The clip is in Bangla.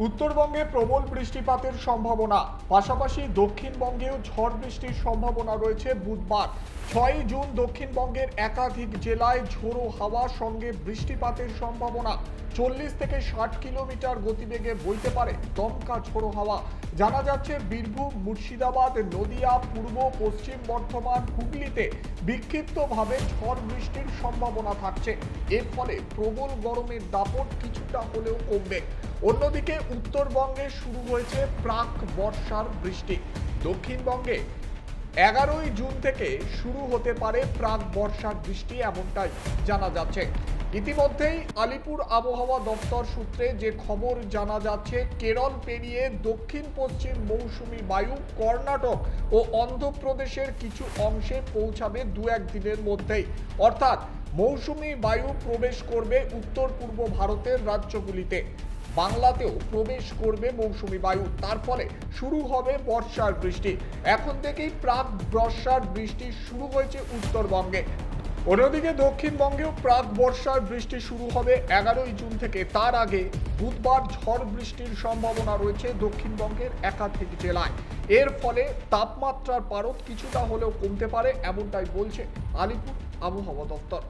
উত্তরবঙ্গে প্রবল বৃষ্টিপাতের সম্ভাবনা, পাশাপাশি দক্ষিণবঙ্গেও ঝড় বৃষ্টির সম্ভাবনা রয়েছে বুধবার 6 জুন। দক্ষিণবঙ্গের একাধিক জেলায় ঝোড়ো হাওয়ার সঙ্গে বৃষ্টিপাতের সম্ভাবনা। 40 থেকে 60 কিলোমিটার গতিবেগে বইতে পারে দমকা ঝোড়ো হাওয়া। জানা যাচ্ছে বীরভূম, মুর্শিদাবাদ, নদিয়া, পূর্ব পশ্চিম বর্ধমান, হুগলিতে বিক্ষিপ্তভাবে ঝড় বৃষ্টির সম্ভাবনা থাকছে। এর ফলে প্রবল গরমের দাপট কিছুটা হলেও কমবে। অন্যদিকে উত্তরবঙ্গে শুরু হয়েছে প্রাক বর্ষার বৃষ্টি। দক্ষিণবঙ্গে 11 জুন থেকে শুরু হতে পারে প্রাক বর্ষার বৃষ্টি, এমনটাই জানা যাচ্ছে। ইতিমধ্যেই আলিপুর আবহাওয়া দপ্তর সূত্রে যে খবর জানা যাচ্ছে, কেরল পেরিয়ে দক্ষিণ পশ্চিম মৌসুমী বায়ু কর্ণাটক ও অন্ধ্রপ্রদেশের কিছু অংশে পৌঁছাবে 2-1 দিনের মধ্যেই। অর্থাৎ মৌসুমী বায়ু প্রবেশ করবে উত্তর পূর্ব ভারতের রাজ্যগুলিতে। বাংলাতেও প্রবেশ করবে মৌসুমী বায়ু, তার ফলে শুরু হবে বর্ষার বৃষ্টি। এখন থেকেই প্রাক বর্ষার বৃষ্টি শুরু হয়েছে উত্তরবঙ্গে। অন্যদিকে দক্ষিণবঙ্গেও প্রাক বর্ষার বৃষ্টি শুরু হবে 11 জুন থেকে। তার আগে বুধবার ঝড় বৃষ্টির সম্ভাবনা রয়েছে দক্ষিণবঙ্গের একাধিক জেলায়। এর ফলে তাপমাত্রার পারদ কিছুটা হলেও কমতে পারে, এমনটাই বলছে আলিপুর আবহাওয়া দপ্তর।